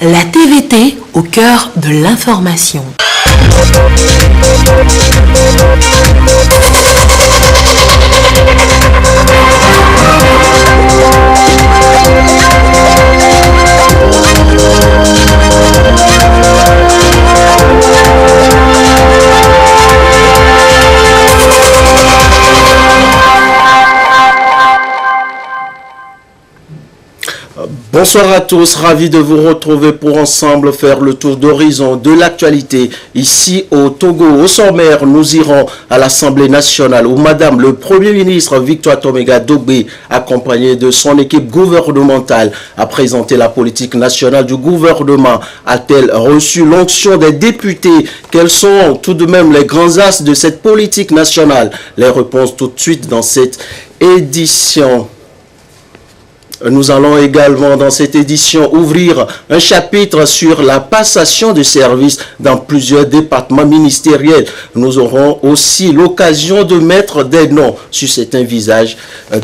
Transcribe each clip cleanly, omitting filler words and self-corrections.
La TVT au cœur de l'information. Bonsoir à tous, ravi de vous retrouver pour ensemble faire le tour d'horizon de l'actualité ici au Togo. Au sommaire, nous irons à l'Assemblée nationale où Madame le Premier ministre Victoire Toméga Dogbe, accompagnée de son équipe gouvernementale, a présenté la politique nationale du gouvernement. A-t-elle reçu l'onction des députés? Quels sont tout de même les grands axes de cette politique nationale? Les réponses tout de suite dans cette édition. Nous allons également dans cette édition ouvrir un chapitre sur la passation de services dans plusieurs départements ministériels. Nous aurons aussi l'occasion de mettre des noms sur certains visages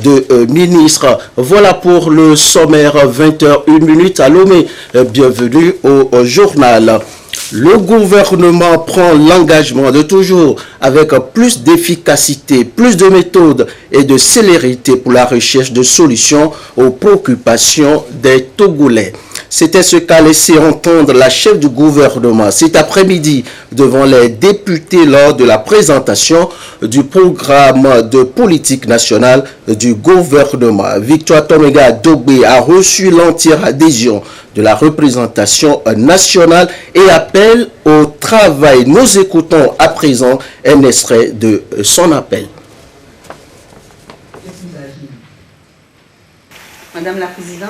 de ministres. Voilà pour le sommaire 20h01 à Lomé. Bienvenue au journal. Le gouvernement prend l'engagement de toujours avec plus d'efficacité, plus de méthode et de célérité pour la recherche de solutions aux préoccupations des Togolais. C'était ce qu'a laissé entendre la chef du gouvernement cet après-midi devant les députés lors de la présentation du programme de politique nationale du gouvernement. Victoire Toméga Dogbe a reçu l'entière adhésion de la représentation nationale et appelle au travail. Nous écoutons à présent un extrait de son appel. Madame la Présidente,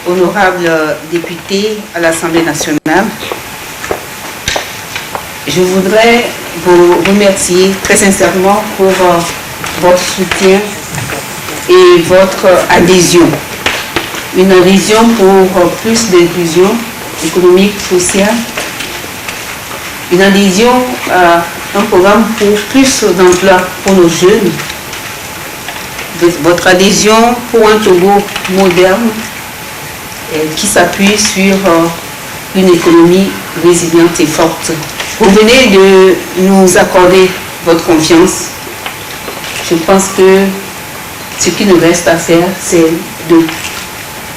honorables députés à l'Assemblée nationale, je voudrais vous remercier très sincèrement pour votre soutien et votre adhésion. Une adhésion pour plus d'inclusion économique, sociale, une adhésion à un programme pour plus d'emploi pour nos jeunes, votre adhésion pour un Togo moderne qui s'appuie sur une économie résiliente et forte. Vous venez de nous accorder votre confiance. Je pense que ce qui nous reste à faire, c'est de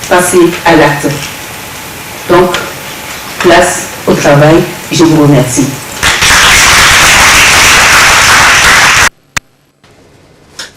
passer à l'acte. Donc, place au travail. Je vous remercie.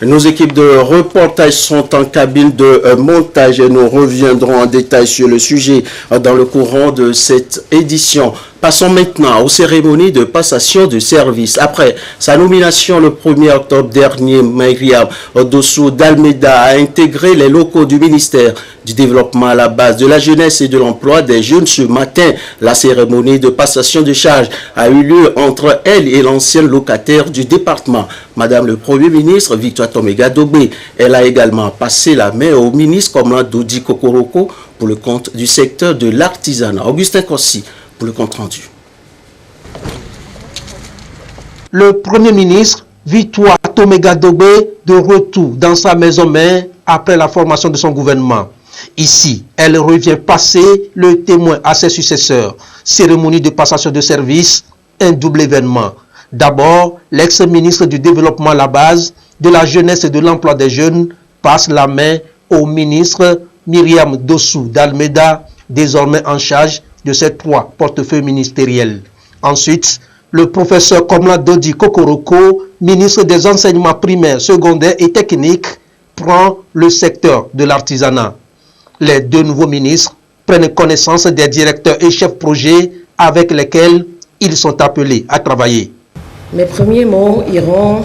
Nos équipes de reportage sont en cabine de montage et nous reviendrons en détail sur le sujet dans le courant de cette édition. Passons maintenant aux cérémonies de passation de service. Après sa nomination le 1er octobre dernier, Myriam Dossou d'Almeida a intégré les locaux du ministère du Développement à la base de la jeunesse et de l'emploi des jeunes ce matin. La cérémonie de passation de charge a eu lieu entre elle et l'ancienne locataire du département, Madame le Premier ministre Victoire Toméga Dogbe. Elle a également passé la main au ministre Komla Dodi Kokoroko pour le compte du secteur de l'artisanat. Augustin Kossi pour le compte rendu. Le Premier ministre Victoire Toméga Dogbe de retour dans sa maison mère après la formation de son gouvernement. Ici, elle revient passer le témoin à ses successeurs. Cérémonie de passation de service, un double événement. D'abord, l'ex-ministre du Développement à la base, de la jeunesse et de l'emploi des jeunes passe la main au ministre Myriam Dossou d'Almeida, désormais en charge de ces 3 portefeuilles ministériels. Ensuite, le professeur Komla Dodi Kokoroko, ministre des enseignements primaires, secondaires et techniques, prend le secteur de l'artisanat. Les 2 nouveaux ministres prennent connaissance des directeurs et chefs projets avec lesquels ils sont appelés à travailler. Mes premiers mots iront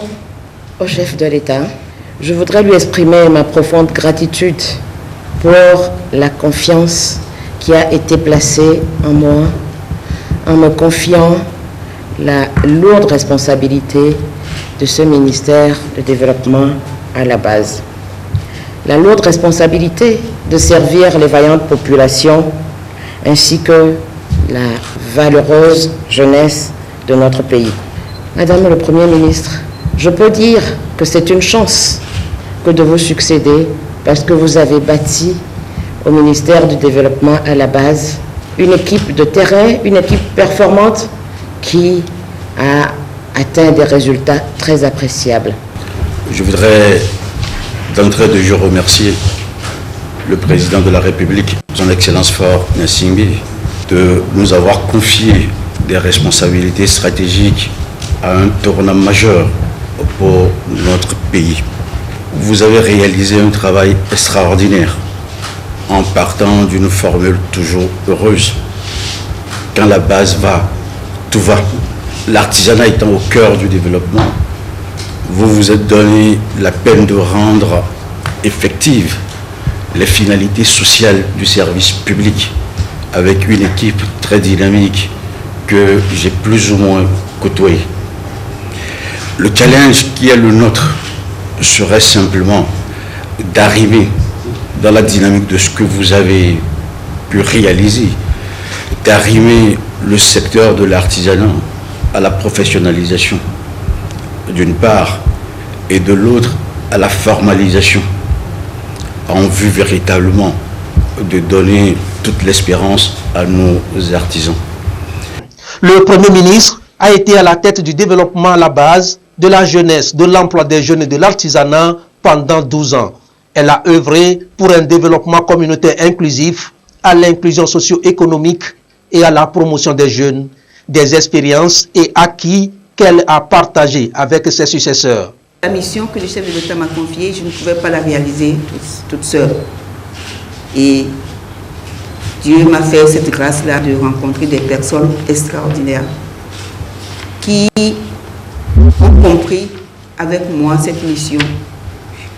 au chef de l'État. Je voudrais lui exprimer ma profonde gratitude pour la confiance qui a été placée en moi, en me confiant la lourde responsabilité de ce ministère de développement à la base. La lourde responsabilité de servir les vaillantes populations ainsi que la valeureuse jeunesse de notre pays. Madame le Premier ministre, je peux dire que c'est une chance que de vous succéder parce que vous avez bâti au ministère du Développement à la base une équipe de terrain, une équipe performante qui a atteint des résultats très appréciables. Je voudrais d'entrée de jeu remercier le président de la République, son Excellence Faure Gnassingbé, de nous avoir confié des responsabilités stratégiques à un tournant majeur pour notre pays. Vous avez réalisé un travail extraordinaire en partant d'une formule toujours heureuse. Quand la base va, tout va. L'artisanat étant au cœur du développement, vous vous êtes donné la peine de rendre effectives les finalités sociales du service public avec une équipe très dynamique que j'ai plus ou moins côtoyée. Le challenge qui est le nôtre serait simplement d'arriver dans la dynamique de ce que vous avez pu réaliser, d'arrimer le secteur de l'artisanat à la professionnalisation, d'une part, et de l'autre, à la formalisation, en vue véritablement de donner toute l'espérance à nos artisans. Le Premier ministre a été à la tête du développement à la base, de la jeunesse, de l'emploi des jeunes et de l'artisanat pendant 12 ans. Elle a œuvré pour un développement communautaire inclusif, à l'inclusion socio-économique et à la promotion des jeunes, des expériences et acquis qu'elle a partagés avec ses successeurs. La mission que le chef de l'État m'a confiée, je ne pouvais pas la réaliser toute seule. Et Dieu m'a fait cette grâce-là de rencontrer des personnes extraordinaires qui ont compris avec moi cette mission,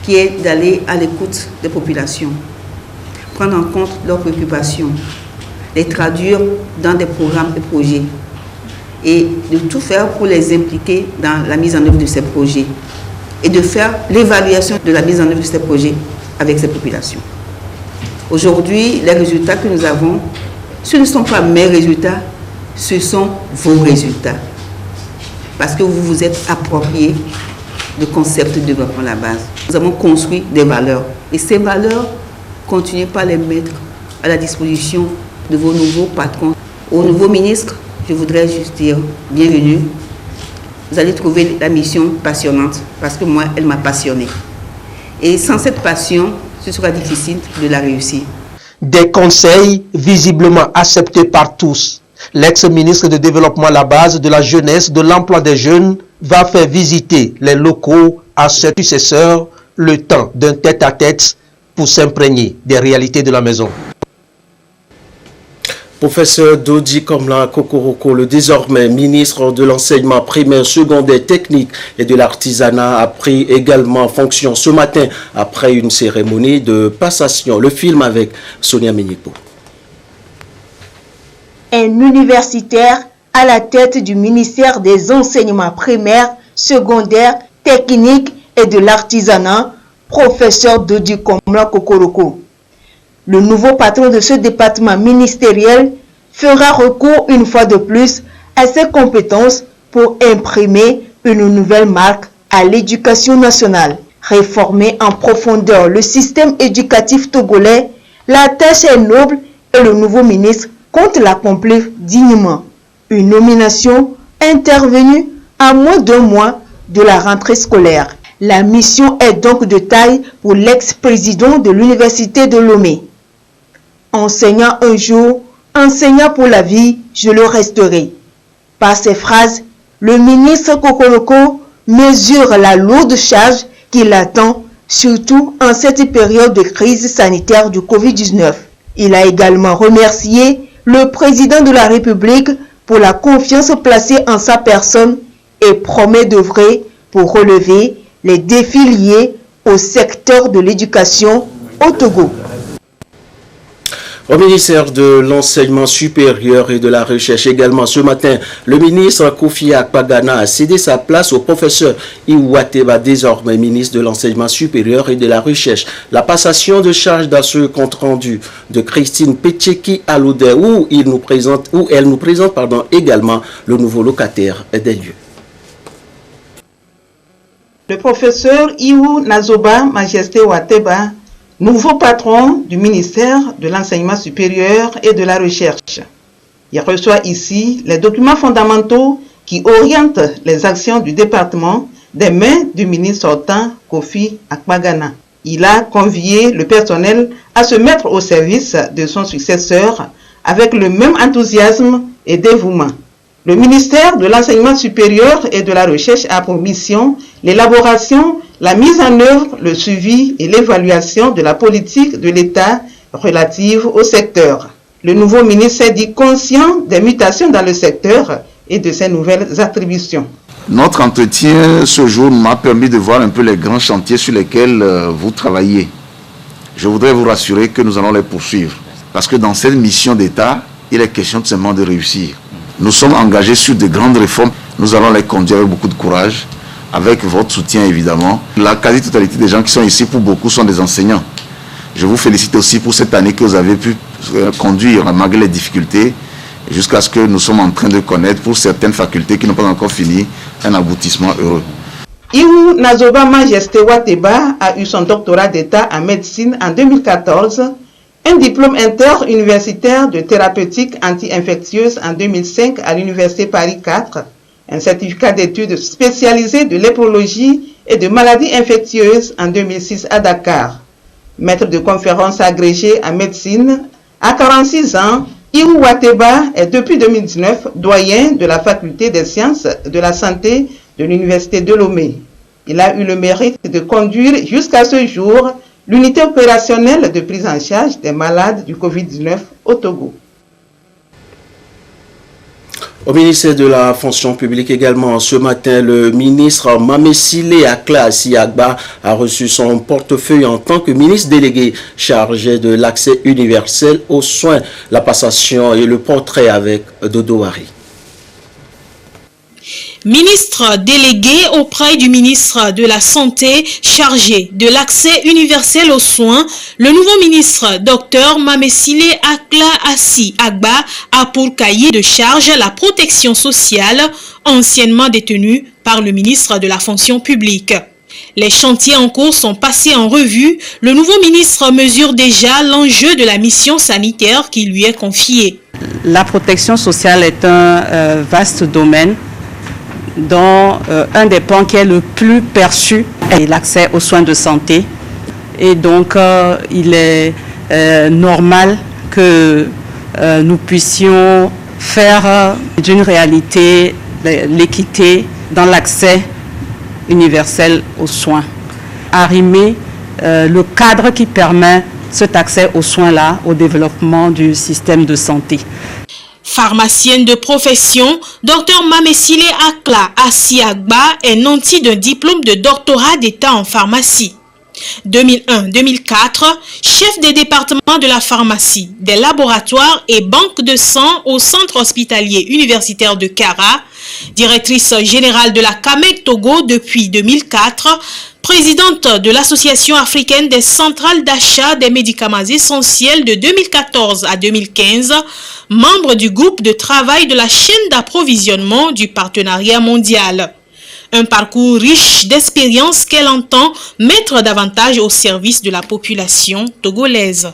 qui est d'aller à l'écoute des populations, prendre en compte leurs préoccupations, les traduire dans des programmes et projets et de tout faire pour les impliquer dans la mise en œuvre de ces projets et de faire l'évaluation de la mise en œuvre de ces projets avec ces populations. Aujourd'hui, les résultats que nous avons, ce ne sont pas mes résultats, ce sont vos résultats. Parce que vous vous êtes approprié le concept de développement à la base. Nous avons construit des valeurs. Et ces valeurs, continuez pas à les mettre à la disposition de vos nouveaux patrons. Au nouveau ministre, je voudrais juste dire bienvenue. Vous allez trouver la mission passionnante parce que moi, elle m'a passionnée. Et sans cette passion, ce sera difficile de la réussir. Des conseils visiblement acceptés par tous. L'ex-ministre de Développement à la base, de la jeunesse, de l'emploi des jeunes va faire visiter les locaux à ses successeurs le temps d'un tête-à-tête pour s'imprégner des réalités de la maison. Professeur Dodi Komla Kokoroko, le désormais ministre de l'enseignement primaire, secondaire, technique et de l'artisanat, a pris également fonction ce matin après une cérémonie de passation. Le film avec Sonia Menyiko. Un universitaire à la tête du ministère des enseignements primaires, secondaires, techniques et de l'artisanat, professeur Dodi Komla Kokoroko. Le nouveau patron de ce département ministériel fera recours une fois de plus à ses compétences pour imprimer une nouvelle marque à l'éducation nationale. Réformer en profondeur le système éducatif togolais, la tâche est noble et le nouveau ministre compte l'accomplir dignement. Une nomination intervenue à moins d'un mois de la rentrée scolaire. La mission est donc de taille pour l'ex-président de l'université de Lomé. Enseignant un jour, enseignant pour la vie, je le resterai. Par ces phrases, le ministre Kokoroko mesure la lourde charge qui l'attend, surtout en cette période de crise sanitaire du Covid-19. Il a également remercié le président de la République pour la confiance placée en sa personne et promet d'œuvrer pour relever les défis liés au secteur de l'éducation au Togo. Au ministère de l'Enseignement supérieur et de la Recherche également, ce matin, le ministre Kofi Akpagana a cédé sa place au professeur Iwateba, désormais ministre de l'Enseignement supérieur et de la Recherche. La passation de charge dans ce compte-rendu de Christine Petcheki Aloudet, où elle nous présente également le nouveau locataire des lieux. Le professeur Iwu Nazoba Majesté Wateba nouveau patron du ministère de l'Enseignement supérieur et de la Recherche. Il reçoit ici les documents fondamentaux qui orientent les actions du département des mains du ministre sortant Kofi Akpagana. Il a convié le personnel à se mettre au service de son successeur avec le même enthousiasme et dévouement. Le ministère de l'Enseignement supérieur et de la Recherche a pour mission l'élaboration, la mise en œuvre, le suivi et l'évaluation de la politique de l'État relative au secteur. Le nouveau ministre s'est dit conscient des mutations dans le secteur et de ses nouvelles attributions. Notre entretien ce jour m'a permis de voir un peu les grands chantiers sur lesquels vous travaillez. Je voudrais vous rassurer que nous allons les poursuivre. Parce que dans cette mission d'État, il est question tout simplement de réussir. Nous sommes engagés sur de grandes réformes. Nous allons les conduire avec beaucoup de courage, avec votre soutien évidemment. La quasi-totalité des gens qui sont ici, pour beaucoup, sont des enseignants. Je vous félicite aussi pour cette année que vous avez pu conduire malgré les difficultés, jusqu'à ce que nous sommes en train de connaître pour certaines facultés qui n'ont pas encore fini un aboutissement heureux. Iwu Nazoba Majesté Wateba a eu son doctorat d'État en médecine en 2014, un diplôme interuniversitaire de thérapeutique anti-infectieuse en 2005 à l'Université Paris 4, un certificat d'études spécialisées de lépidologie et de maladies infectieuses en 2006 à Dakar. Maître de conférences agrégé en médecine, à 46 ans, Iwu Wateba est depuis 2019 doyen de la faculté des sciences de la santé de l'Université de Lomé. Il a eu le mérite de conduire jusqu'à ce jour l'unité opérationnelle de prise en charge des malades du Covid-19 au Togo. Au ministère de la fonction publique également, ce matin, le ministre Mamesile Akla Assi Agba a reçu son portefeuille en tant que ministre délégué chargé de l'accès universel aux soins, la passation et le portrait avec Dodo Wari. Ministre délégué auprès du ministre de la Santé chargé de l'accès universel aux soins, le nouveau ministre Dr Mamesile Akla Assi Agba a pour cahier de charge la protection sociale, anciennement détenue par le ministre de la fonction publique. Les chantiers en cours sont passés en revue. Le nouveau ministre mesure déjà l'enjeu de la mission sanitaire qui lui est confiée. La protection sociale est un vaste domaine dont un des points qui est le plus perçu est l'accès aux soins de santé. Et donc, il est normal que nous puissions faire d'une réalité l'équité dans l'accès universel aux soins. Arrimer le cadre qui permet cet accès aux soins-là au développement du système de santé. Pharmacienne de profession, Dr Mamesile Akla Assi Agba est nantie d'un diplôme de doctorat d'État en pharmacie. 2001-2004, chef des départements de la pharmacie, des laboratoires et banques de sang au centre hospitalier universitaire de Kara, directrice générale de la CAMEC Togo depuis 2004, présidente de l'Association africaine des centrales d'achat des médicaments essentiels de 2014 à 2015, membre du groupe de travail de la chaîne d'approvisionnement du partenariat mondial. Un parcours riche d'expériences qu'elle entend mettre davantage au service de la population togolaise.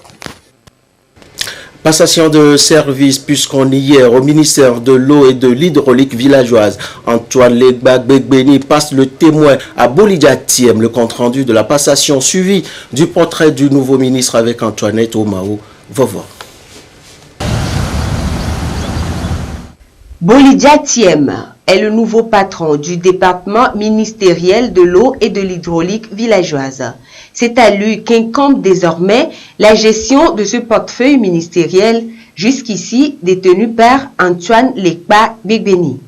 Passation de service puisqu'on hier au ministère de l'eau et de l'hydraulique villageoise. Antoine Legba-Begbeni passe le témoin à Bolidja Thiem. Le compte-rendu de la passation suivi du portrait du nouveau ministre avec Antoinette Omao Vovo. Bolidja Thiem est le nouveau patron du département ministériel de l'eau et de l'hydraulique villageoise. C'est à lui qu'incombe désormais la gestion de ce portefeuille ministériel jusqu'ici détenu par Antoine Legba-Begbeni.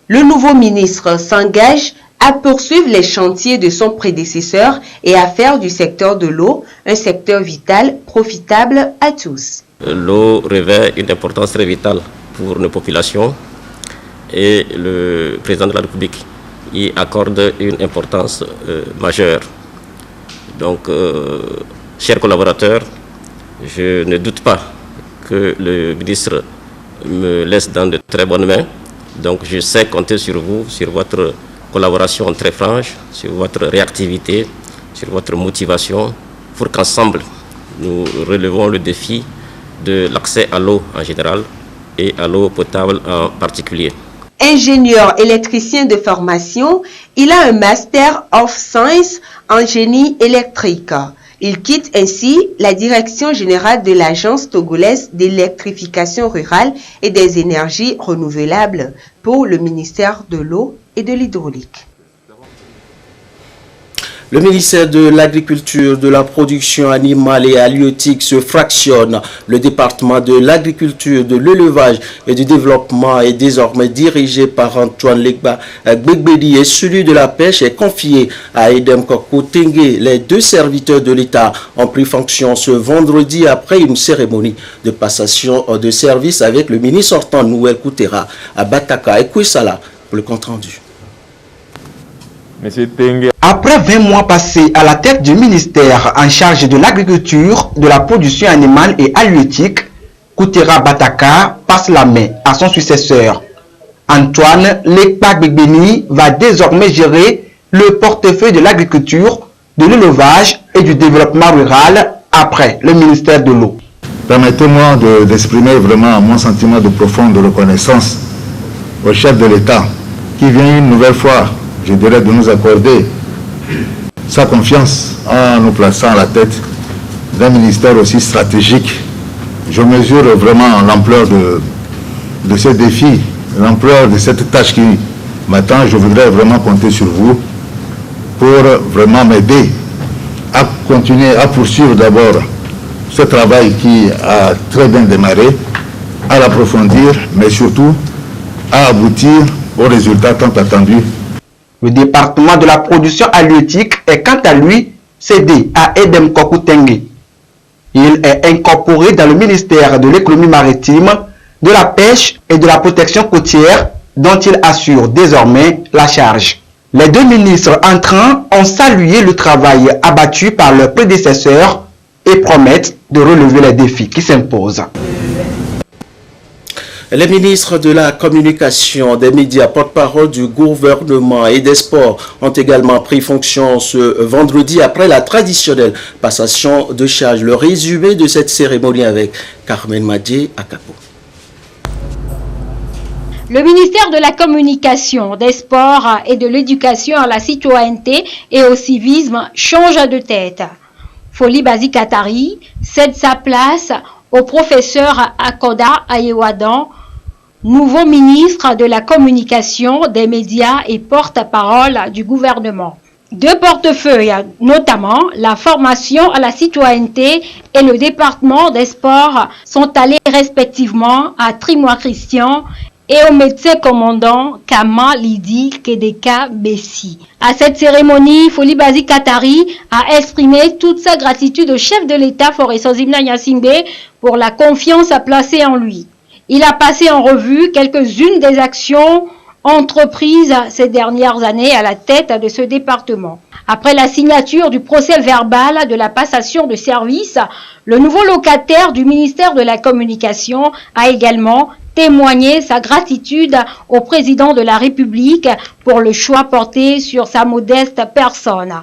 Le nouveau ministre s'engage à poursuivre les chantiers de son prédécesseur et à faire du secteur de l'eau un secteur vital, profitable à tous. L'eau revêt une importance très vitale pour nos populations et le président de la République y accorde une importance majeure. Donc, chers collaborateurs, je ne doute pas que le ministre me laisse dans de très bonnes mains. Donc, je sais compter sur vous, sur votre collaboration très franche, sur votre réactivité, sur votre motivation pour qu'ensemble, nous relevons le défi de l'accès à l'eau en général et à l'eau potable en particulier. Ingénieur électricien de formation, il a un Master of Science en génie électrique. Il quitte ainsi la direction générale de l'Agence togolaise d'électrification rurale et des énergies renouvelables pour le ministère de l'eau et de l'hydraulique. Le ministère de l'Agriculture, de la Production animale et halieutique se fractionne. Le département de l'Agriculture, de l'Élevage et du Développement est désormais dirigé par Antoine Legba Gbegbedi et celui de la Pêche est confié à Edem Koko Tengue. Les deux serviteurs de l'État ont pris fonction ce vendredi après une cérémonie de passation de service avec le ministre sortant Nouel Koutera à Bataka et Kouissala pour le compte rendu. Après 20 mois passés à la tête du ministère en charge de l'agriculture, de la production animale et halieutique, Koutera Bataka passe la main à son successeur. Antoine Lekpa Gbegbeni va désormais gérer le portefeuille de l'agriculture, de l'élevage et du développement rural après le ministère de l'eau. Permettez-moi d'exprimer vraiment mon sentiment de profonde reconnaissance au chef de l'État qui vient une nouvelle fois, je dirais, de nous accorder sa confiance en nous plaçant à la tête d'un ministère aussi stratégique. Je mesure vraiment l'ampleur de ce défi, l'ampleur de cette tâche qui m'attend. Je voudrais vraiment compter sur vous pour vraiment m'aider à continuer, à poursuivre d'abord ce travail qui a très bien démarré, à l'approfondir, mais surtout à aboutir aux résultats tant attendus. Le département de la production halieutique est quant à lui cédé à Edem Koko Tengue. Il est incorporé dans le ministère de l'économie maritime, de la pêche et de la protection côtière dont il assure désormais la charge. Les deux ministres entrants ont salué le travail abattu par leurs prédécesseurs et promettent de relever les défis qui s'imposent. Les ministres de la Communication, des médias, porte-parole du gouvernement et des sports ont également pris fonction ce vendredi après la traditionnelle passation de charge. Le résumé de cette cérémonie avec Carmen Madje Akapo. Le ministère de la Communication, des Sports et de l'Éducation à la citoyenneté et au civisme change de tête. Foli Bazikatari cède sa place au professeur Akoda Ayewadan, nouveau ministre de la Communication, des médias et porte-parole du gouvernement. Deux portefeuilles, notamment la formation à la citoyenneté et le département des sports, sont allés respectivement à Trimois Christian et au médecin commandant Kama Lidi Kedeka Bessi. À cette cérémonie, Foli Bazikatari a exprimé toute sa gratitude au chef de l'État Foresozimna Nyasingbe pour la confiance placée en lui. Il a passé en revue quelques-unes des actions entreprises ces dernières années à la tête de ce département. Après la signature du procès-verbal de la passation de service, le nouveau locataire du ministère de la Communication a également témoigné sa gratitude au président de la République pour le choix porté sur sa modeste personne.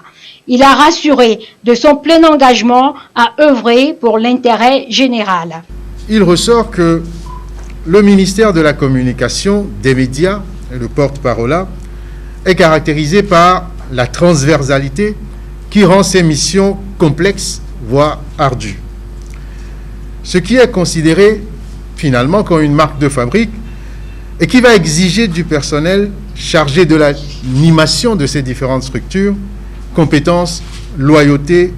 Il a rassuré de son plein engagement à œuvrer pour l'intérêt général. Il ressort que le ministère de la Communication, des médias, et le porte-parole est caractérisé par la transversalité qui rend ses missions complexes, voire ardues. Ce qui est considéré finalement comme une marque de fabrique et qui va exiger du personnel chargé de l'animation de ces différentes structures compétences, loyauté,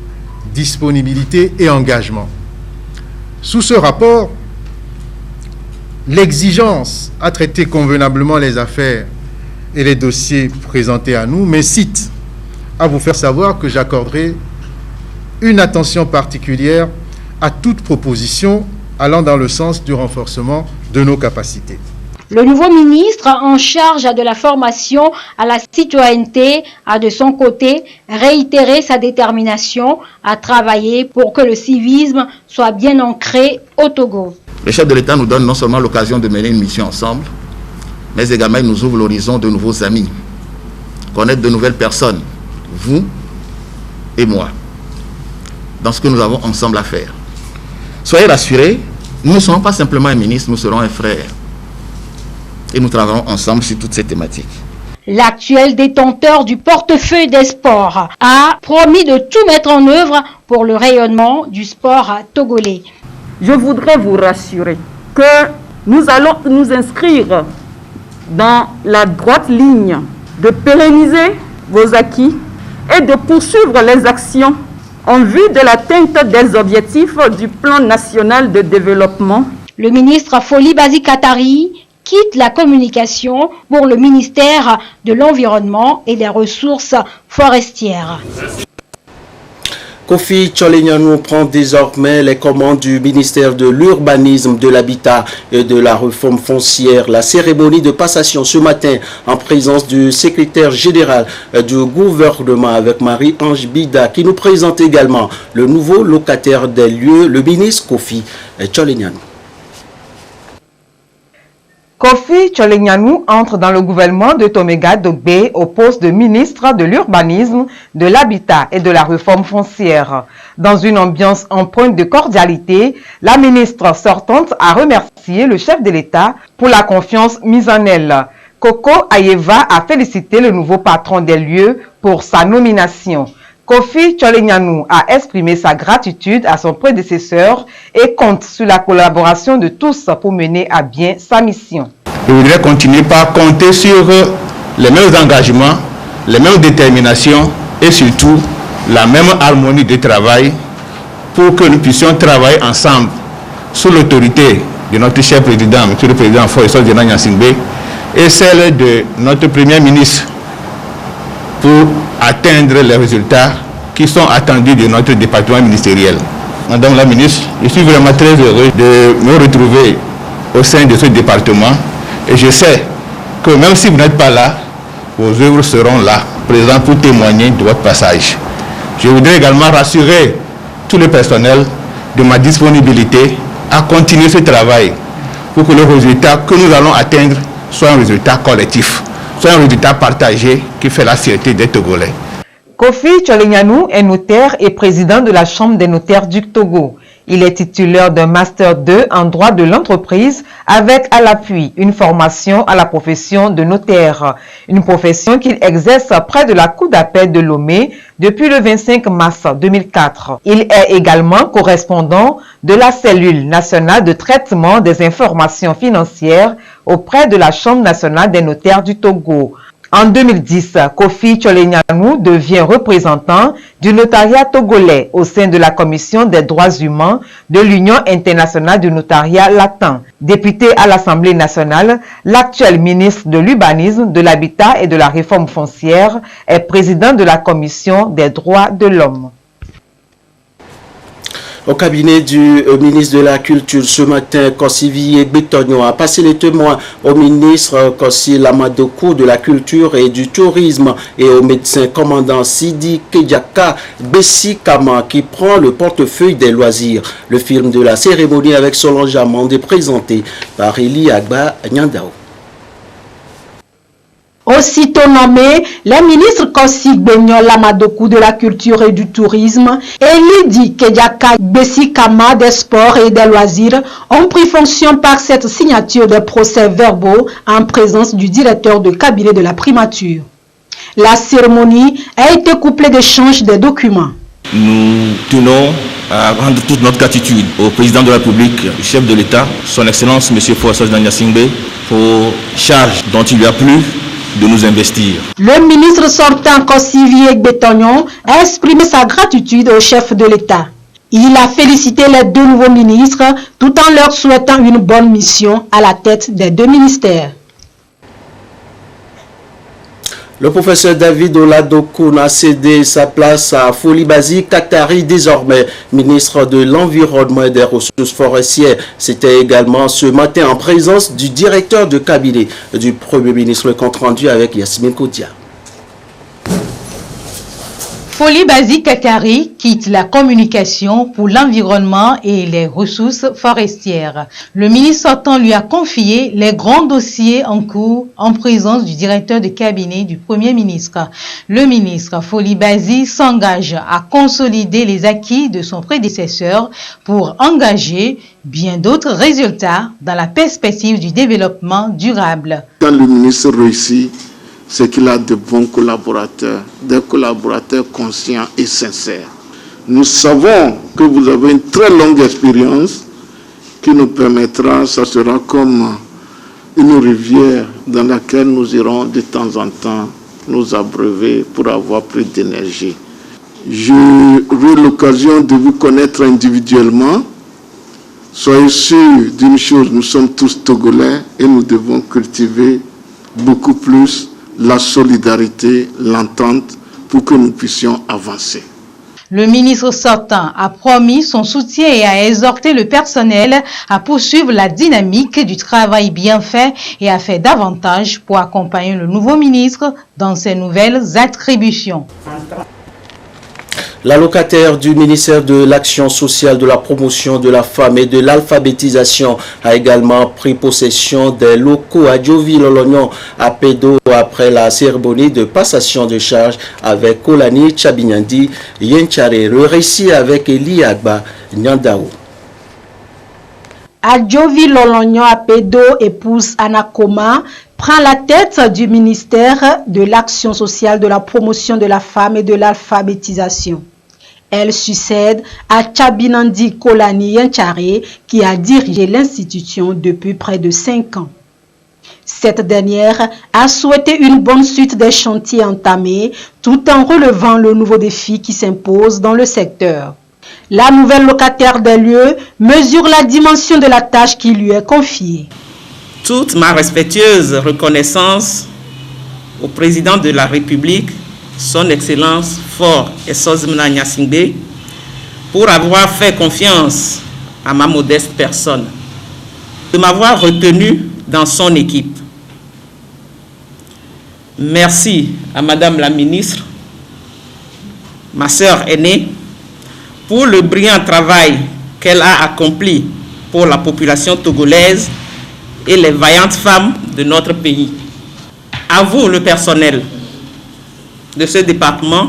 disponibilité et engagement. Sous ce rapport, l'exigence à traiter convenablement les affaires et les dossiers présentés à nous m'incite à vous faire savoir que j'accorderai une attention particulière à toute proposition allant dans le sens du renforcement de nos capacités. Le nouveau ministre en charge de la formation à la citoyenneté a de son côté réitéré sa détermination à travailler pour que le civisme soit bien ancré au Togo. Le chef de l'État nous donne non seulement l'occasion de mener une mission ensemble, mais également il nous ouvre l'horizon de nouveaux amis, connaître de nouvelles personnes, vous et moi. dans ce que nous avons ensemble à faire. Soyez rassurés, nous ne serons pas simplement un ministre, nous serons un frère. Et nous travaillerons ensemble sur toutes ces thématiques. L'actuel détenteur du portefeuille des sports a promis de tout mettre en œuvre pour le rayonnement du sport togolais. Je voudrais vous rassurer que nous allons nous inscrire dans la droite ligne de pérenniser vos acquis et de poursuivre les actions en vue de l'atteinte des objectifs du plan national de développement. Le ministre Foli Bazi Katari quitte la communication pour le ministère de l'Environnement et des Ressources forestières. Kofi Tcholenyanou prend désormais les commandes du ministère de l'Urbanisme, de l'Habitat et de la Réforme foncière. La cérémonie de passation ce matin en présence du secrétaire général du gouvernement avec Marie-Ange Bida qui nous présente également le nouveau locataire des lieux, le ministre Kofi Tcholenyanou. Kofi Tcholenyanou entre dans le gouvernement de Tomega Dogbe au poste de ministre de l'Urbanisme, de l'Habitat et de la Réforme foncière. Dans une ambiance empreinte de cordialité, la ministre sortante a remercié le chef de l'État pour la confiance mise en elle. Koko Ayeva a félicité le nouveau patron des lieux pour sa nomination. Kofi Tcholenyanou a exprimé sa gratitude à son prédécesseur et compte sur la collaboration de tous pour mener à bien sa mission. Je voudrais continuer par compter sur les mêmes engagements, les mêmes déterminations et surtout la même harmonie de travail pour que nous puissions travailler ensemble sous l'autorité de notre chef président, M. le Président Foyeso Djena Nyasingbe, et celle de notre Premier ministre pour atteindre les résultats qui sont attendus de notre département ministériel. Madame la ministre, je suis vraiment très heureux de me retrouver au sein de ce département et je sais que même si vous n'êtes pas là, vos œuvres seront là, présentes pour témoigner de votre passage. Je voudrais également rassurer tout le personnel de ma disponibilité à continuer ce travail pour que le résultat que nous allons atteindre soit un résultat collectif, soit un résultat partagé qui fait la fierté des Togolais. Kofi Tcholenyanou est notaire et président de la Chambre des notaires du Togo. Il est titulaire d'un Master 2 en droit de l'entreprise avec à l'appui une formation à la profession de notaire. Une profession qu'il exerce près de la Cour d'appel de Lomé depuis le 25 mars 2004. Il est également correspondant de la cellule nationale de traitement des informations financières auprès de la Chambre nationale des notaires du Togo. En 2010, Kofi Tcholenyanou devient représentant du notariat togolais au sein de la Commission des droits humains de l'Union internationale du notariat latin. Député à l'Assemblée nationale, l'actuel ministre de l'Urbanisme, de l'Habitat et de la Réforme foncière est président de la Commission des droits de l'homme. Au cabinet du ministre de la Culture ce matin, Kossi Betonio a passé les témoins au ministre Kossi Lamadokou de la Culture et du Tourisme et au médecin commandant Sidi Kedjaka Bessi Kama qui prend le portefeuille des loisirs. Le film de la cérémonie avec Solange Amande est présenté par Eli Agba Nyandao. Aussitôt nommé, les ministres Kossi Benyo Lamadokou de la Culture et du Tourisme et Lidi Kedjaka Bessi Kama des Sports et des Loisirs ont pris fonction par cette signature de procès-verbaux en présence du directeur de cabinet de la primature. La cérémonie a été couplée d'échanges des documents. Nous tenons à rendre toute notre gratitude au président de la République, chef de l'État, son Excellence M. Foyeso Djena Nyasingbe, pour charge dont il lui a plu de nous investir. Le ministre sortant Kossi Betonio a exprimé sa gratitude au chef de l'État. Il a félicité les deux nouveaux ministres tout en leur souhaitant une bonne mission à la tête des deux ministères. Le professeur David Oladokoun a cédé sa place à Foli Bazi Katari, désormais ministre de l'Environnement et des Ressources forestières. C'était également ce matin en présence du directeur de cabinet du Premier ministre, le compte rendu avec Yasmine Koudia. Folie Basi Katari quitte la communication pour l'environnement et les ressources forestières. Le ministre sortant lui a confié les grands dossiers en cours en présence du directeur de cabinet du Premier ministre. Le ministre Folie Basi s'engage à consolider les acquis de son prédécesseur pour engager bien d'autres résultats dans la perspective du développement durable. Quand le ministre réussit, c'est qu'il a de bons collaborateurs, des collaborateurs conscients et sincères. Nous savons que vous avez une très longue expérience qui nous permettra, ça sera comme une rivière dans laquelle nous irons de temps en temps nous abreuver pour avoir plus d'énergie. J'ai eu l'occasion de vous connaître individuellement. Soyez sûrs d'une chose, nous sommes tous Togolais et nous devons cultiver beaucoup plus la solidarité, l'entente pour que nous puissions avancer. Le ministre sortant a promis son soutien et a exhorté le personnel à poursuivre la dynamique du travail bien fait et à faire davantage pour accompagner le nouveau ministre dans ses nouvelles attributions. La locataire du ministère de l'Action sociale, de la promotion de la femme et de l'alphabétisation a également pris possession des locaux à Diovi-Lolognon à Pédo après la cérémonie de passation de charge avec Kolani Chabinyandi Yenchare. Le récit avec Eli Agba Nyandao. À Diovi-Lolognon à Pédo, épouse Anakoma prend la tête du ministère de l'Action sociale, de la promotion de la femme et de l'alphabétisation. Elle succède à Chabinandi Kolani Yenchare qui a dirigé l'institution depuis près de 5 ans. Cette dernière a souhaité une bonne suite des chantiers entamés tout en relevant le nouveau défi qui s'impose dans le secteur. La nouvelle locataire des lieux mesure la dimension de la tâche qui lui est confiée. Toute ma respectueuse reconnaissance au président de la République, son Excellence Faure Essozimna Nyasingbe, pour avoir fait confiance à ma modeste personne, de m'avoir retenu dans son équipe. Merci à Madame la Ministre, ma sœur aînée, pour le brillant travail qu'elle a accompli pour la population togolaise et les vaillantes femmes de notre pays. À vous, le personnel de ce département,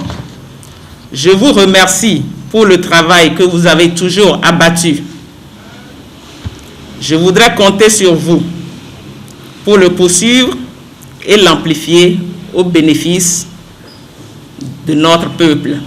je vous remercie pour le travail que vous avez toujours abattu. Je voudrais compter sur vous pour le poursuivre et l'amplifier au bénéfice de notre peuple.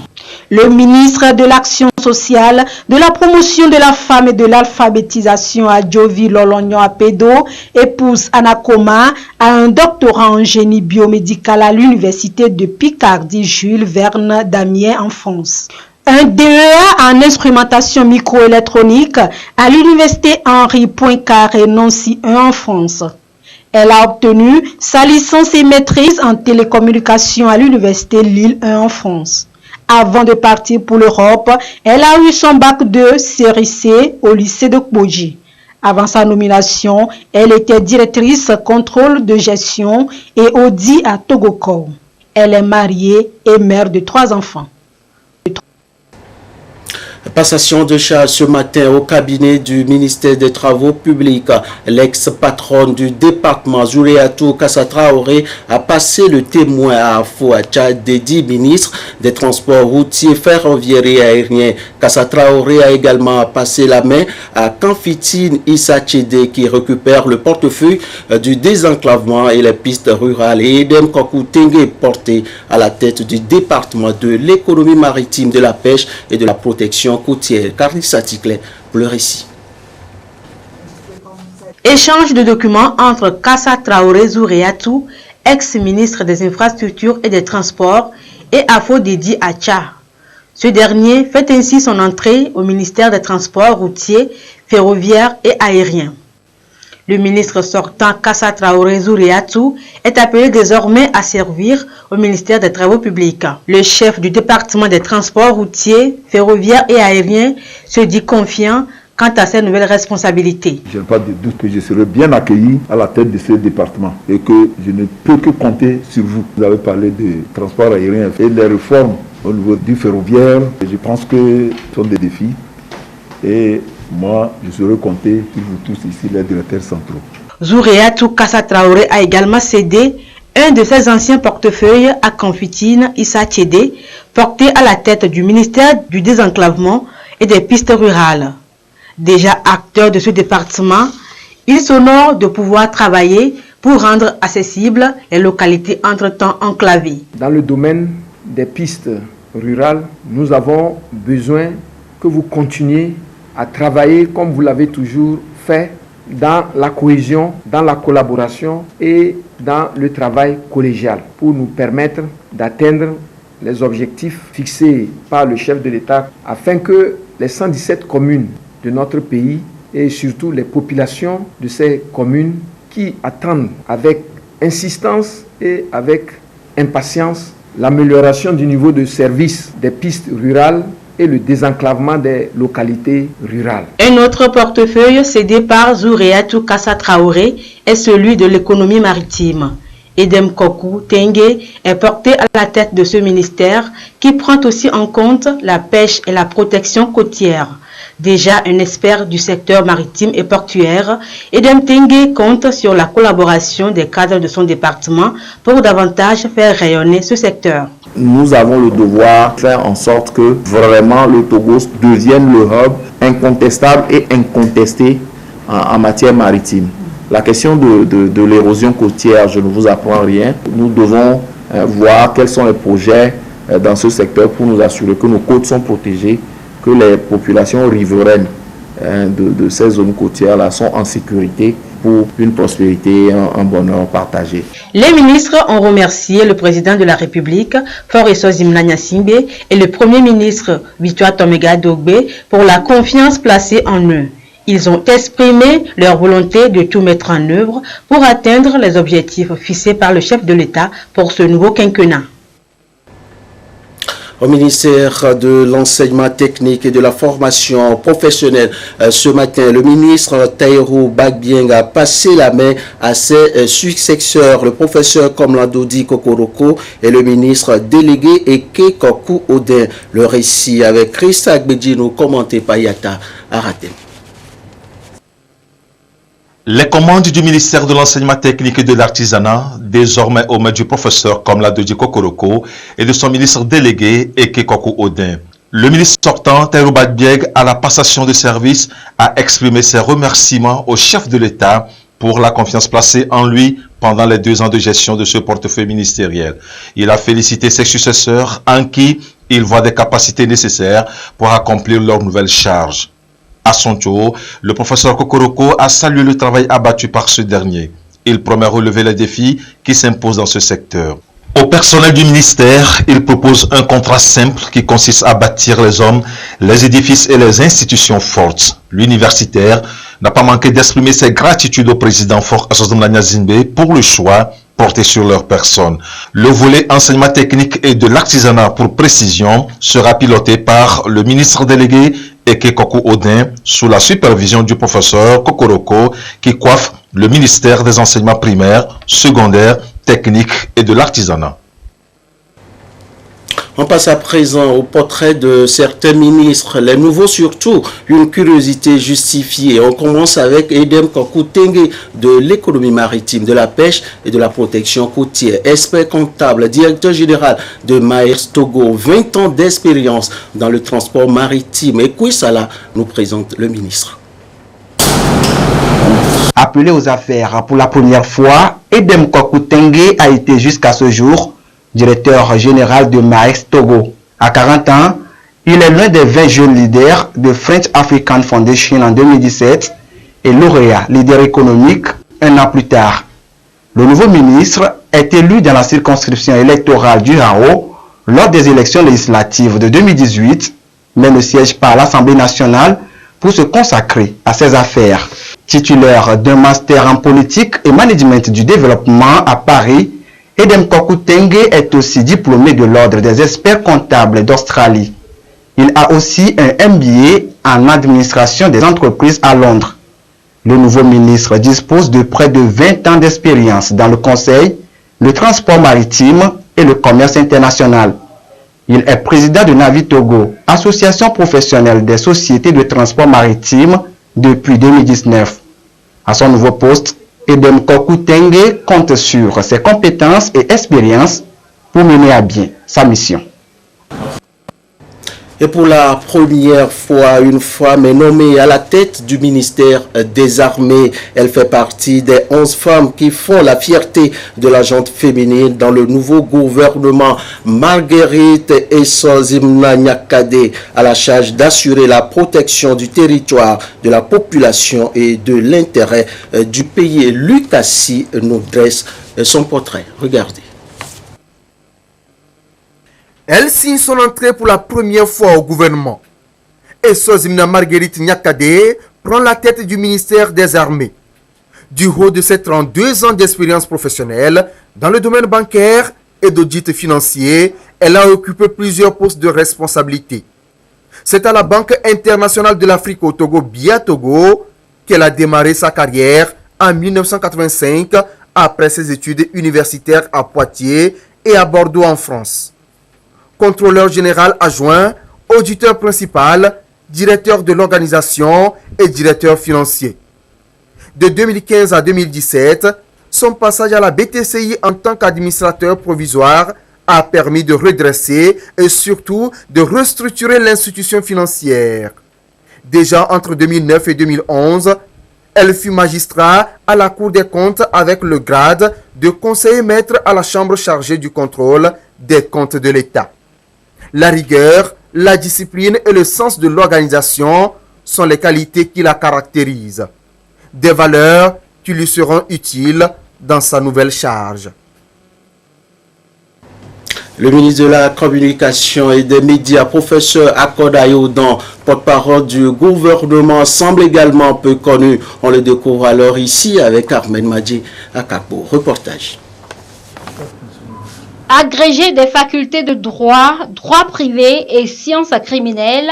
Le ministre de l'Action sociale, de la promotion de la femme et de l'alphabétisation à Diovi-Lolognon à Pédo, épouse Anakoma, a un doctorat en génie biomédical à l'université de Picardie Jules Verne d'Amiens en France. Un DEA en instrumentation microélectronique à l'université Henri Poincaré Nancy 1 en France. Elle a obtenu sa licence et maîtrise en télécommunication à l'université Lille 1 en France. Avant de partir pour l'Europe, elle a eu son bac 2 série C au lycée de Kboji. Avant sa nomination, elle était directrice contrôle de gestion et audit à Togoko. Elle est mariée et mère de 3 enfants. Passation de charge ce matin au cabinet du ministère des Travaux publics. L'ex-patronne du département, Zouréatou Kassa Traoré, a passé le témoin à Fouacha des 10 ministres des transports routiers, ferroviaires et aériens. Kassa Traoré a également passé la main à Kanfitine Issa Tchédé qui récupère le portefeuille du désenclavement et les pistes rurales, et Edem Kokou Tengue porté à la tête du département de l'économie maritime, de la pêche et de la protection côtière. Carissa Ticlet pour le récit. Échange de documents entre Kassa Traoré Zouréatou, ex-ministre des Infrastructures et des Transports, et Afo Dedi Acha. Ce dernier fait ainsi son entrée au ministère des Transports routiers, ferroviaires et aériens. Le ministre sortant Kassa Traoré Zouréatou est appelé désormais à servir au ministère des Travaux publics. Le chef du département des transports routiers, ferroviaires et aériens se dit confiant quant à ses nouvelles responsabilités. Je n'ai pas de doute que je serai bien accueilli à la tête de ce département et que je ne peux que compter sur vous. Vous avez parlé de transport aérien et des réformes au niveau du ferroviaire. Je pense que ce sont des défis et moi, je serai compté sur vous tous ici, les directeurs centraux. Zouréatou Kassa Traoré a également cédé un de ses anciens portefeuilles à Confitine Issa Tchédé, porté à la tête du ministère du désenclavement et des pistes rurales. Déjà acteur de ce département, il s'honore de pouvoir travailler pour rendre accessibles les localités entre-temps enclavées. Dans le domaine des pistes rurales, nous avons besoin que vous continuiez à travailler comme vous l'avez toujours fait dans la cohésion, dans la collaboration et dans le travail collégial pour nous permettre d'atteindre les objectifs fixés par le chef de l'État afin que les 117 communes de notre pays et surtout les populations de ces communes qui attendent avec insistance et avec impatience l'amélioration du niveau de service des pistes rurales et le désenclavement des localités rurales. Un autre portefeuille cédé par Zouréatou Kassa Traoré est celui de l'économie maritime. Edem Kokou Tengue est porté à la tête de ce ministère qui prend aussi en compte la pêche et la protection côtière. Déjà un expert du secteur maritime et portuaire, Edem Tengue compte sur la collaboration des cadres de son département pour davantage faire rayonner ce secteur. Nous avons le devoir de faire en sorte que vraiment le Togo devienne le hub incontestable et incontesté en matière maritime. La question de l'érosion côtière, je ne vous apprends rien. Nous devons voir quels sont les projets dans ce secteur pour nous assurer que nos côtes sont protégées, que les populations riveraines de ces zones côtières-là sont en sécurité pour une prospérité, un bonheur partagé. Les ministres ont remercié le président de la République, Foreso Zimna Simbe, et le premier ministre, Victoire Tomega Dogbe, pour la confiance placée en eux. Ils ont exprimé leur volonté de tout mettre en œuvre pour atteindre les objectifs fixés par le chef de l'État pour ce nouveau quinquennat. Au ministère de l'enseignement technique et de la formation professionnelle, ce matin, le ministre Taïrou Bagbieng a passé la main à ses successeurs, le professeur Komlandodi Kokoroko et le ministre délégué Eke Kokou Odin. Le récit avec Christa Agbedjino, commenté par Yata Aratem. Les commandes du ministère de l'enseignement technique et de l'artisanat, désormais aux mains du professeur Komlandodi Kokoroko et de son ministre délégué Eke Kokou Odin. Le ministre sortant, Taïrou Bagbieng, à la passation de service, a exprimé ses remerciements au chef de l'État pour la confiance placée en lui pendant les 2 ans de gestion de ce portefeuille ministériel. Il a félicité ses successeurs en qui il voit des capacités nécessaires pour accomplir leurs nouvelles charges. À son tour, le professeur Kokoroko a salué le travail abattu par ce dernier. Il promet relever les défis qui s'imposent dans ce secteur. Au personnel du ministère, il propose un contrat simple qui consiste à bâtir les hommes, les édifices et les institutions fortes. L'universitaire n'a pas manqué d'exprimer ses gratitudes au président Fort Assozomlania Zimbe pour le choix porté sur leur personne. Le volet enseignement technique et de l'artisanat pour précision sera piloté par le ministre délégué Eke Kokou Odin sous la supervision du professeur Kokoroko qui coiffe le ministère des enseignements primaires, secondaires, techniques et de l'artisanat. On passe à présent au portrait de certains ministres, les nouveaux surtout, une curiosité justifiée. On commence avec Edem Kokou Tengue de l'économie maritime, de la pêche et de la protection côtière. Expert comptable, directeur général de Maersk Togo, 20 ans d'expérience dans le transport maritime. Et Kouissala nous présente le ministre. Appelé aux affaires pour la première fois, Edem Kokou Tengue a été jusqu'à ce jour directeur général de Maersk Togo. À 40 ans, il est l'un des 20 jeunes leaders de French African Foundation en 2017 et lauréat leader économique un an plus tard. Le nouveau ministre est élu dans la circonscription électorale du Hao lors des élections législatives de 2018, mais ne siège pas à l'Assemblée nationale pour se consacrer à ses affaires. Titulaire d'un master en politique et management du développement à Paris, Edem Kokou Tengue est aussi diplômé de l'ordre des experts comptables d'Australie. Il a aussi un MBA en administration des entreprises à Londres. Le nouveau ministre dispose de près de 20 ans d'expérience dans le conseil, le transport maritime et le commerce international. Il est président de Navi Togo, association professionnelle des sociétés de transport maritime depuis 2019. À son nouveau poste, Edem Kokou Tengue compte sur ses compétences et expériences pour mener à bien sa mission. Et pour la première fois, une femme est nommée à la tête du ministère des Armées. Elle fait partie des 11 femmes qui font la fierté de la gente féminine dans le nouveau gouvernement. Marguerite Essozimna Nyakade à la charge d'assurer la protection du territoire, de la population et de l'intérêt du pays. Lucassi nous dresse son portrait. Regardez. Elle signe son entrée pour la première fois au gouvernement. Essozimna Marguerite Nyakade prend la tête du ministère des Armées. Du haut de ses 32 ans d'expérience professionnelle dans le domaine bancaire et d'audit financier, elle a occupé plusieurs postes de responsabilité. C'est à la Banque internationale de l'Afrique au Togo, BIA Togo, qu'elle a démarré sa carrière en 1985 après ses études universitaires à Poitiers et à Bordeaux en France. Contrôleur général adjoint, auditeur principal, directeur de l'organisation et directeur financier. De 2015 à 2017, son passage à la BTCI en tant qu'administrateur provisoire a permis de redresser et surtout de restructurer l'institution financière. Déjà entre 2009 et 2011, elle fut magistrat à la Cour des comptes avec le grade de conseiller maître à la Chambre chargée du contrôle des comptes de l'État. La rigueur, la discipline et le sens de l'organisation sont les qualités qui la caractérisent. Des valeurs qui lui seront utiles dans sa nouvelle charge. Le ministre de la Communication et des Médias, professeur Akoda Yodan, porte-parole du gouvernement, semble également peu connu. On le découvre alors ici avec Ahmed Madji Akapo. Reportage. Agrégé des facultés de droit, droit privé et sciences criminelles,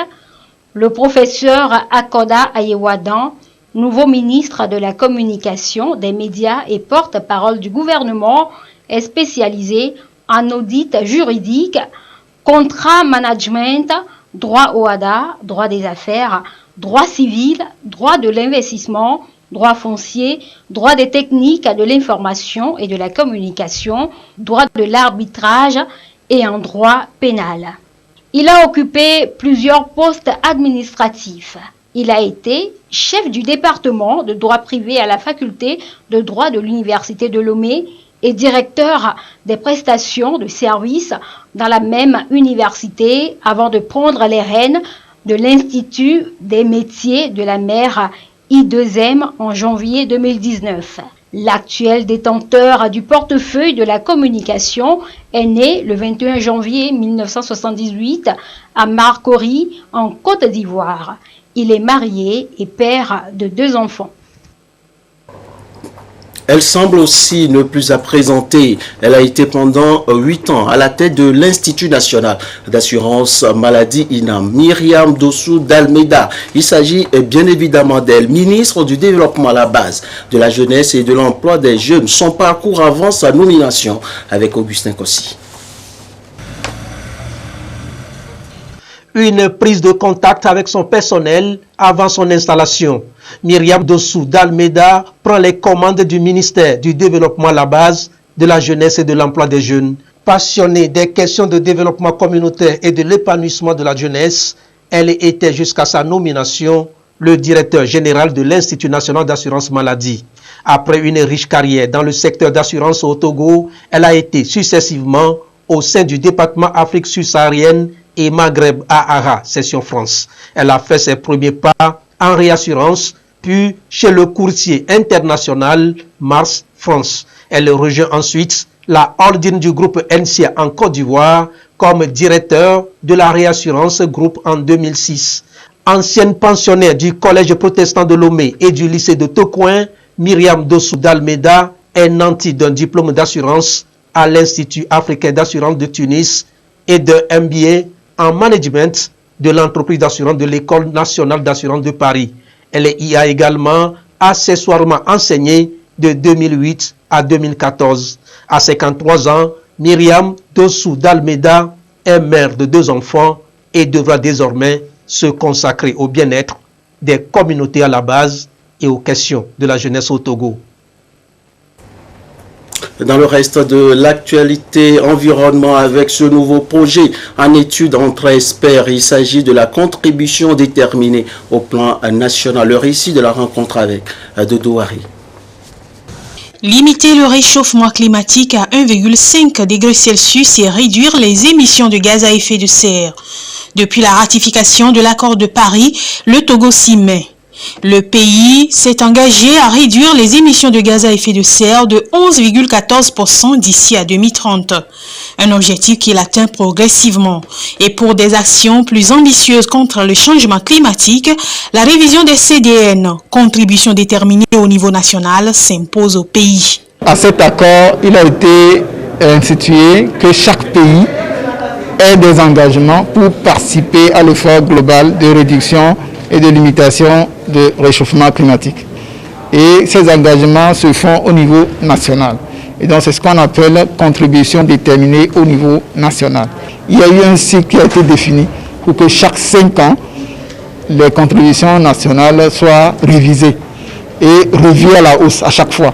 le professeur Akoda Ayewadan, nouveau ministre de la Communication, des Médias et porte-parole du gouvernement, est spécialisé en audit juridique, contrat management, droit OADA, droit des affaires, droit civil, droit de l'investissement, droit foncier, droit des techniques de l'information et de la communication, droit de l'arbitrage et en droit pénal. Il a occupé plusieurs postes administratifs. Il a été chef du département de droit privé à la faculté de droit de l'Université de Lomé et directeur des prestations de services dans la même université avant de prendre les rênes de l'Institut des métiers de la mer I2M en janvier 2019. L'actuel détenteur du portefeuille de la communication est né le 21 janvier 1978 à Marcory, en Côte d'Ivoire. Il est marié et père de 2 enfants. Elle semble aussi ne plus à présenter. Elle a été pendant 8 ans à la tête de l'Institut national d'assurance maladie INAM, Myriam Dossou d'Almeida. Il s'agit bien évidemment d'elle, ministre du Développement à la base, de la jeunesse et de l'emploi des jeunes. Son parcours avant sa nomination avec Augustin Kossi. Une prise de contact avec son personnel avant son installation. Myriam Dossou d'Almeida prend les commandes du ministère du Développement à la base, de la jeunesse et de l'emploi des jeunes. Passionnée des questions de développement communautaire et de l'épanouissement de la jeunesse, elle était jusqu'à sa nomination le directeur général de l'Institut national d'assurance maladie. Après une riche carrière dans le secteur d'assurance au Togo, elle a été successivement au sein du département Afrique subsaharienne et Maghreb à Ara, section France. Elle a fait ses premiers pas en réassurance, puis chez le courtier international Mars France. Elle rejoint ensuite la holding du groupe NCA en Côte d'Ivoire comme directeur de la réassurance groupe en 2006. Ancienne pensionnaire du collège protestant de Lomé et du lycée de Tokoin, Myriam Dossou d'Almeida est nantie d'un diplôme d'assurance à l'Institut africain d'assurance de Tunis et d'un MBA en management de l'entreprise d'assurance de l'École nationale d'assurance de Paris. Elle y a également accessoirement enseigné de 2008 à 2014. À 53 ans, Myriam Dossou d'Almeida est mère de 2 enfants et devra désormais se consacrer au bien-être des communautés à la base et aux questions de la jeunesse au Togo. Dans le reste de l'actualité environnement, avec ce nouveau projet en étude entre experts, il s'agit de la contribution déterminée au plan national. Le récit de la rencontre avec Dodo Hari. Limiter le réchauffement climatique à 1,5 degré Celsius et réduire les émissions de gaz à effet de serre. Depuis la ratification de l'accord de Paris, le Togo s'y met. Le pays s'est engagé à réduire les émissions de gaz à effet de serre de 11,14% d'ici à 2030. Un objectif qu'il atteint progressivement. Et pour des actions plus ambitieuses contre le changement climatique, la révision des CDN, contribution déterminée au niveau national, s'impose au pays. À cet accord, il a été institué que chaque pays ait des engagements pour participer à l'effort global de réduction et de limitation de réchauffement climatique. Et ces engagements se font au niveau national. Et donc c'est ce qu'on appelle contribution déterminée au niveau national. Il y a eu un cycle qui a été défini pour que chaque 5 ans, les contributions nationales soient révisées et revues à la hausse à chaque fois.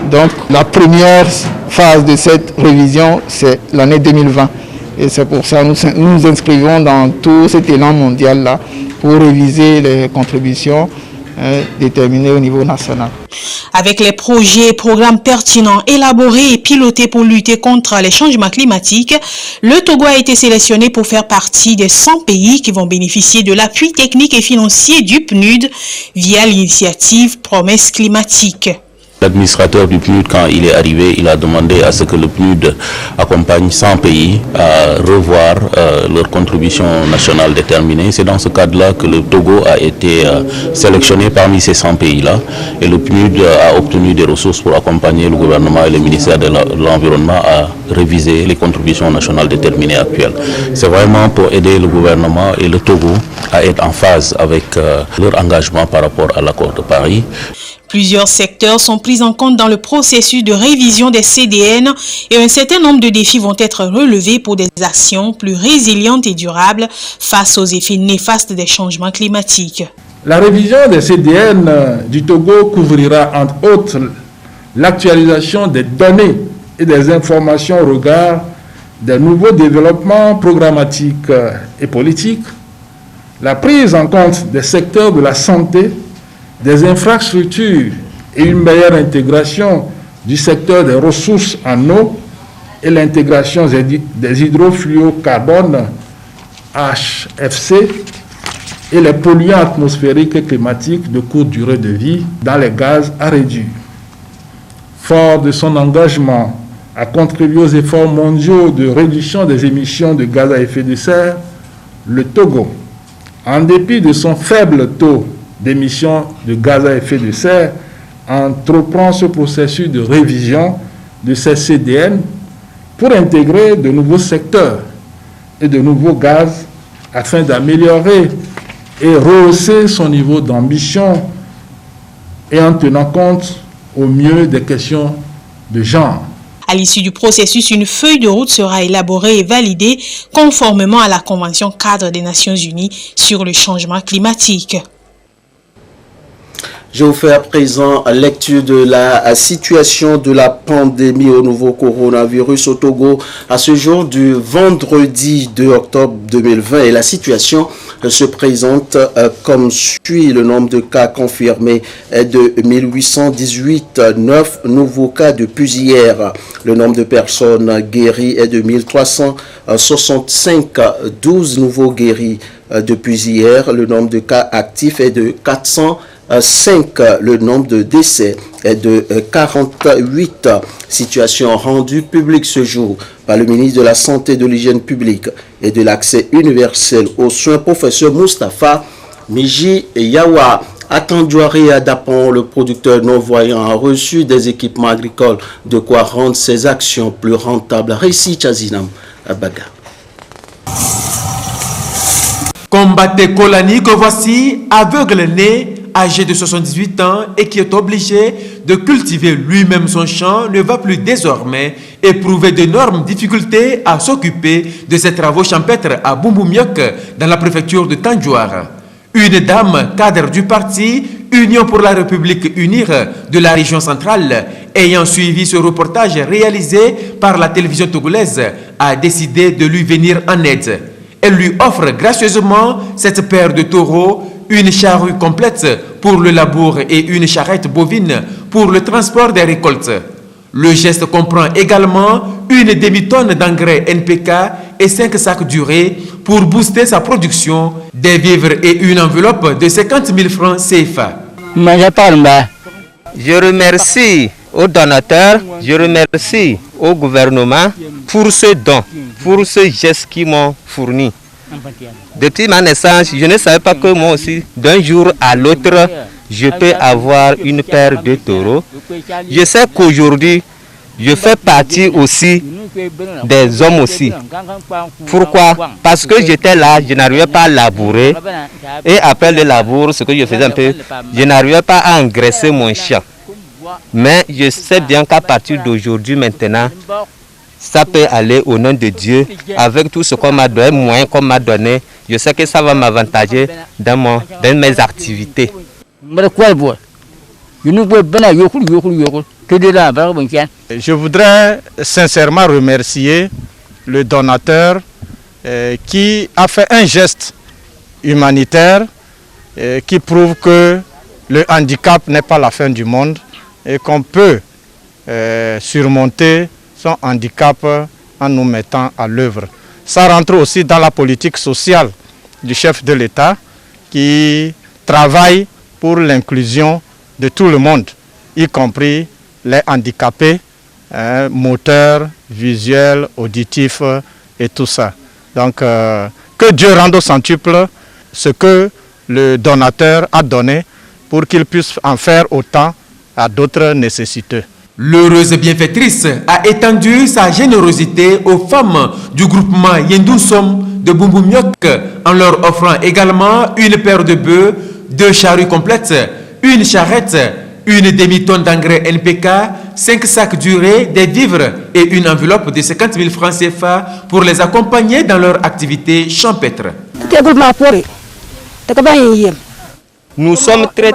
Donc la première phase de cette révision, c'est l'année 2020. Et c'est pour ça que nous nous inscrivons dans tout cet élan mondial-là pour réviser les contributions déterminées au niveau national. Avec les projets et programmes pertinents élaborés et pilotés pour lutter contre les changements climatiques, le Togo a été sélectionné pour faire partie des 100 pays qui vont bénéficier de l'appui technique et financier du PNUD via l'initiative Promesse climatique. L'administrateur du PNUD, quand il est arrivé, il a demandé à ce que le PNUD accompagne 100 pays à revoir leur contribution nationale déterminée. C'est dans ce cadre-là que le Togo a été sélectionné parmi ces 100 pays-là. Et le PNUD a obtenu des ressources pour accompagner le gouvernement et le ministère de l'Environnement à réviser les contributions nationales déterminées actuelles. C'est vraiment pour aider le gouvernement et le Togo à être en phase avec leur engagement par rapport à l'accord de Paris. Plusieurs secteurs sont pris en compte dans le processus de révision des CDN et un certain nombre de défis vont être relevés pour des actions plus résilientes et durables face aux effets néfastes des changements climatiques. La révision des CDN du Togo couvrira entre autres l'actualisation des données et des informations au regard des nouveaux développements programmatiques et politiques, la prise en compte des secteurs de la santé, des infrastructures et une meilleure intégration du secteur des ressources en eau et l'intégration des hydrofluorocarbones HFC et les polluants atmosphériques et climatiques de courte durée de vie dans les gaz à réduire. Fort de son engagement à contribuer aux efforts mondiaux de réduction des émissions de gaz à effet de serre, le Togo, en dépit de son faible taux d'émissions de gaz à effet de serre, entreprend ce processus de révision de ces CDN pour intégrer de nouveaux secteurs et de nouveaux gaz afin d'améliorer et rehausser son niveau d'ambition et en tenant compte au mieux des questions de genre. À l'issue du processus, une feuille de route sera élaborée et validée conformément à la Convention cadre des Nations Unies sur le changement climatique. Je vous fais à présent lecture de la situation de la pandémie au nouveau coronavirus au Togo à ce jour du vendredi 2 octobre 2020 et la situation se présente comme suit. Le nombre de cas confirmés est de 1818, 9 nouveaux cas depuis hier. Le nombre de personnes guéries est de 1365, 12 nouveaux guéris depuis hier. Le nombre de cas actifs est de 405. Le nombre de décès est de 48. Situation rendue publique ce jour par le ministre de la Santé, de l'Hygiène publique et de l'accès universel aux soins, professeur Moustapha Miji Yawa. Attenduari Adapon, le producteur non-voyant, a reçu des équipements agricoles, de quoi rendre ses actions plus rentables. Récit Chazinam Abaga. Combatté Kolani que voici, aveugle né, âgé de 78 ans et qui est obligé de cultiver lui-même son champ, ne va plus désormais éprouver d'énormes difficultés à s'occuper de ses travaux champêtres à Boumboumioc dans la préfecture de Tandjouar. Une dame, cadre du parti Union pour la République Unie de la région centrale, ayant suivi ce reportage réalisé par la télévision togolaise, a décidé de lui venir en aide. Elle lui offre gracieusement cette paire de taureaux, une charrue complète pour le labour et une charrette bovine pour le transport des récoltes. Le geste comprend également une demi-tonne d'engrais NPK et 5 sacs d'urée pour booster sa production, des vivres et une enveloppe de 50 000 francs CFA. Je remercie aux donateurs, je remercie au gouvernement pour ce don, pour ce geste qu'ils m'ont fourni. Depuis ma naissance, je ne savais pas que moi aussi, d'un jour à l'autre, je peux avoir une paire de taureaux. Je sais qu'aujourd'hui, je fais partie aussi des hommes aussi. Pourquoi? Parce que j'étais là, je n'arrivais pas à labourer. Et après le labour, ce que je faisais un peu, je n'arrivais pas à engraisser mon champ. Mais je sais bien qu'à partir d'aujourd'hui maintenant, ça peut aller au nom de Dieu. Avec tout ce qu'on m'a donné, moyen qu'on m'a donné, je sais que ça va m'avantager dans mes activités. Je voudrais sincèrement remercier le donateur qui a fait un geste humanitaire qui prouve que le handicap n'est pas la fin du monde et qu'on peut surmonter son handicap en nous mettant à l'œuvre. Ça rentre aussi dans la politique sociale du chef de l'État qui travaille pour l'inclusion de tout le monde, y compris les handicapés, moteurs, visuels, auditifs et tout ça. Donc que Dieu rende au centuple ce que le donateur a donné pour qu'il puisse en faire autant à d'autres nécessiteux. L'heureuse bienfaitrice a étendu sa générosité aux femmes du groupement Yendousom de Boumboumioc en leur offrant également une paire de bœufs, 2 charrues complètes, une charrette, une demi-tonne d'engrais NPK, 5 sacs d'urée, des vivres et une enveloppe de 50 000 francs CFA pour les accompagner dans leur activité champêtre. Nous sommes très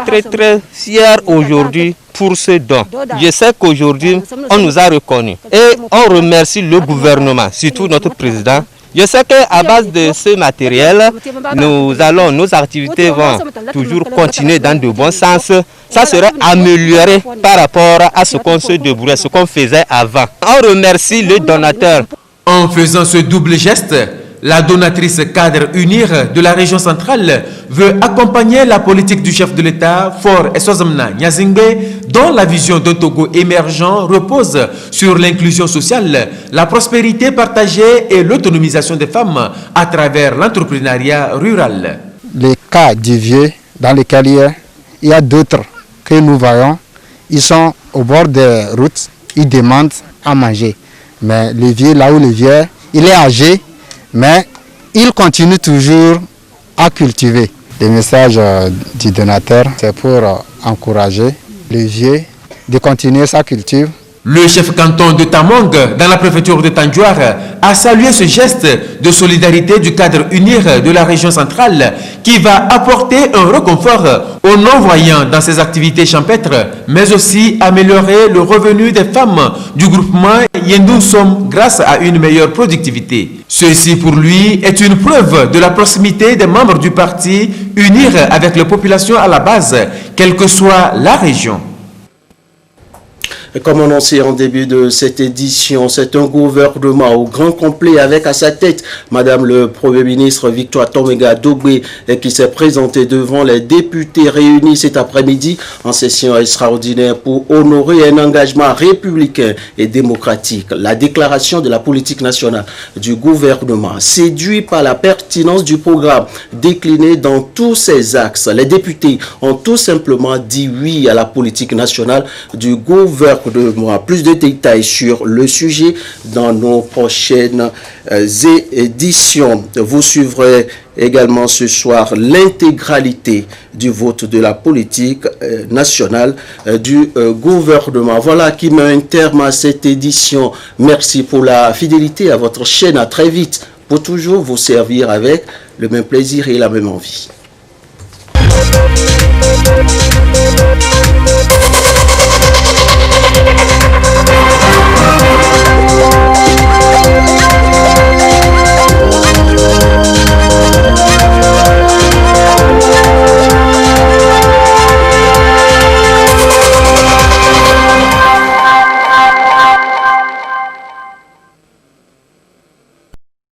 fiers aujourd'hui pour ce don. Je sais qu'aujourd'hui, on nous a reconnus et on remercie le gouvernement, surtout notre président. Je sais qu'à base de ce matériel, nos activités vont toujours continuer dans de bons sens. Ça serait amélioré par rapport à ce qu'on se débrouillait, ce qu'on faisait avant. On remercie le donateur. En faisant ce double geste, la donatrice cadre UNIR de la région centrale veut accompagner la politique du chef de l'État, Faure Eswazamna Nyazingue, dont la vision d'un Togo émergent repose sur l'inclusion sociale, la prospérité partagée et l'autonomisation des femmes à travers l'entrepreneuriat rural. Les cas du vieux dans lesquels il y a d'autres que nous voyons, ils sont au bord des routes, ils demandent à manger. Mais le vieux, là où le vieux, il est âgé, mais il continue toujours à cultiver. Le message du donateur, c'est pour encourager les vieux de continuer sa culture. Le chef canton de Tamong, dans la préfecture de Tandjouar, a salué ce geste de solidarité du cadre UNIR de la région centrale qui va apporter un réconfort aux non-voyants dans ses activités champêtres, mais aussi améliorer le revenu des femmes du groupement Yendousom grâce à une meilleure productivité. Ceci pour lui est une preuve de la proximité des membres du parti UNIR avec les populations à la base, quelle que soit la région. Comme annoncé en début de cette édition, c'est un gouvernement au grand complet avec à sa tête Madame le Premier ministre Victoire Tomenga Dogbe qui s'est présenté devant les députés réunis cet après-midi en session extraordinaire pour honorer un engagement républicain et démocratique. La déclaration de la politique nationale du gouvernement, séduit par la pertinence du programme décliné dans tous ses axes. Les députés ont tout simplement dit oui à la politique nationale du gouvernement de moi. Plus de détails sur le sujet dans nos prochaines éditions. Vous suivrez également ce soir l'intégralité du vote de la politique nationale du gouvernement. Voilà qui met un terme à cette édition. Merci pour la fidélité à votre chaîne. À très vite pour toujours vous servir avec le même plaisir et la même envie.